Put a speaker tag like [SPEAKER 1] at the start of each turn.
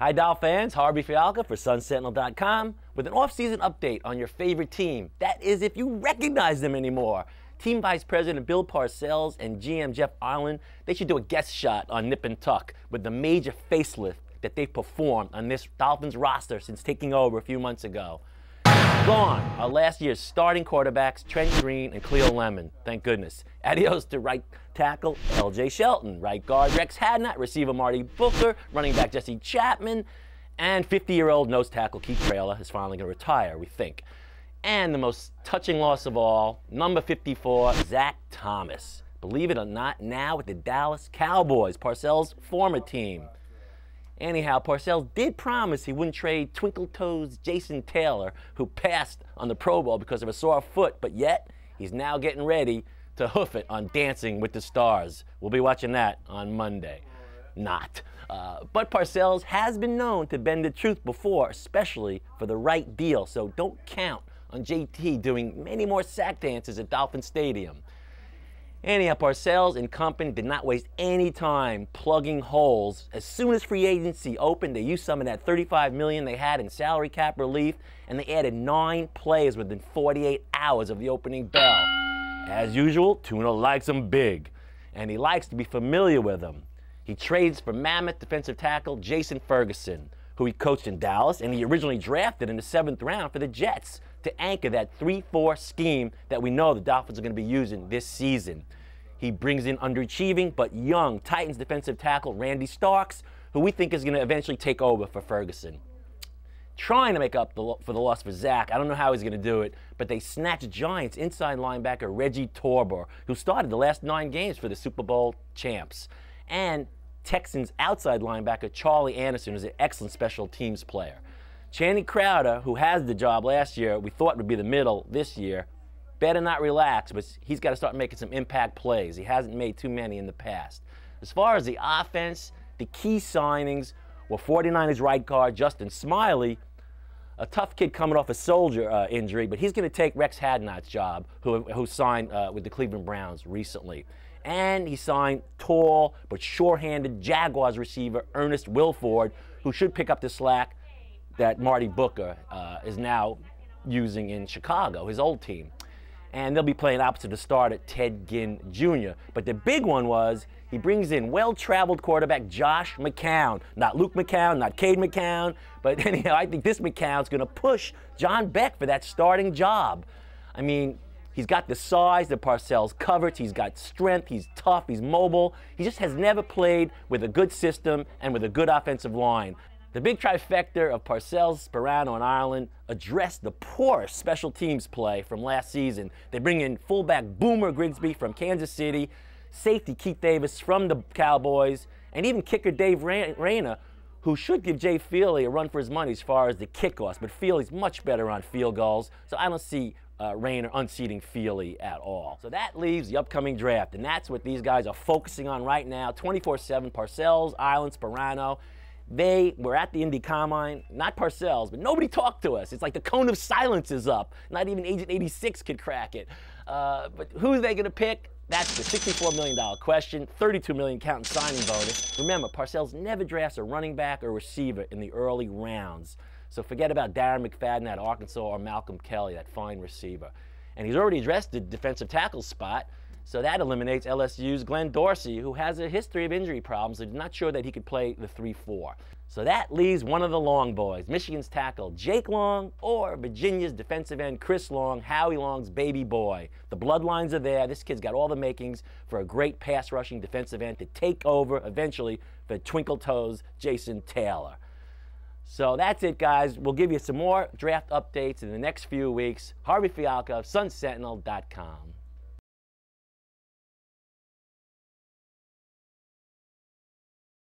[SPEAKER 1] Hi, Doll fans. Harvey Fialkov for Sun-Sentinel.com with an off-season update on your favorite team. That is, if you recognize them anymore. Team Vice President Bill Parcells and GM Jeff Ireland, they should do a guest shot on Nip and Tuck with the major facelift that they've performed on this Dolphins roster since taking over a few months ago. Gone are last year's starting quarterbacks Trent Green and Cleo Lemon, thank goodness. Adios to right tackle L.J. Shelton, right guard Rex Hadnot, receiver Marty Booker, running back Jesse Chapman, and 50-year-old nose tackle Keith Traylor is finally going to retire, we think. And the most touching loss of all, number 54, Zach Thomas. Believe it or not, now with the Dallas Cowboys, Parcells' former team. Anyhow, Parcells did promise he wouldn't trade Twinkle Toes Jason Taylor, who passed on the Pro Bowl because of a sore foot, but yet he's now getting ready to hoof it on Dancing with the Stars. We'll be watching that on Monday. Not. But Parcells has been known to bend the truth before, especially for the right deal, so don't count on JT doing many more sack dances at Dolphin Stadium. Anyhow, Parcells and company did not waste any time plugging holes. As soon as free agency opened, they used some of that $35 million they had in salary cap relief, and they added 9 players within 48 hours of the opening bell. As usual, Tuna likes them big, and he likes to be familiar with them. He trades for mammoth defensive tackle Jason Ferguson, who he coached in Dallas, and he originally drafted in the 7th round for the Jets to anchor that 3-4 scheme that we know the Dolphins are going to be using this season. He brings in underachieving but young Titans defensive tackle Randy Starks, who we think is going to eventually take over for Ferguson. Trying to make up for the loss for Zach. I don't know how he's going to do it, but they snatched Giants inside linebacker Reggie Torbor, who started the last 9 games for the Super Bowl champs, and Texans outside linebacker Charlie Anderson, who's an excellent special teams player. Channing Crowder, who has the job last year, we thought would be the middle this year, better not relax, but he's got to start making some impact plays. He hasn't made too many in the past. As far as the offense, the key signings were 49ers right guard Justin Smiley, a tough kid coming off a shoulder injury, but he's going to take Rex Hadnot's job, who signed with the Cleveland Browns recently. And he signed tall but sure-handed Jaguars receiver Ernest Wilford, who should pick up the slack that Marty Booker is now using in Chicago, his old team. And they'll be playing opposite the starter Ted Ginn Jr. But the big one was he brings in well-traveled quarterback Josh McCown. Not Luke McCown, not Cade McCown, but anyhow, I think this McCown's going to push John Beck for that starting job. I mean, he's got the size that Parcells covers. He's got strength. He's tough. He's mobile. He just has never played with a good system and with a good offensive line. The big trifecta of Parcells, Sperano, and Ireland addressed the poor special teams play from last season. They bring in fullback Boomer Grigsby from Kansas City, safety Keith Davis from the Cowboys, and even kicker Dave Rayner, who should give Jay Feely a run for his money as far as the kickoffs, but Feely's much better on field goals, so I don't see Rayner unseating Feely at all. So that leaves the upcoming draft, and that's what these guys are focusing on right now, 24/7, Parcells, Ireland, Sperano. They were at the Indy Combine, not Parcells, but nobody talked to us. It's like the cone of silence is up. Not even Agent 86 could crack it. But who are they going to pick? That's the $64 million question, $32 million counting signing bonus. Remember, Parcells never drafts a running back or receiver in the early rounds. So forget about Darren McFadden at Arkansas or Malcolm Kelly, that fine receiver. And he's already addressed the defensive tackle spot. So that eliminates LSU's Glenn Dorsey, who has a history of injury problems. They're not sure that he could play the 3-4. So that leaves one of the Long boys, Michigan's tackle Jake Long, or Virginia's defensive end Chris Long, Howie Long's baby boy. The bloodlines are there. This kid's got all the makings for a great pass-rushing defensive end to take over eventually for Twinkle Toes Jason Taylor. So that's it, guys. We'll give you some more draft updates in the next few weeks. Harvey Fialkov, Sun-Sentinel.com.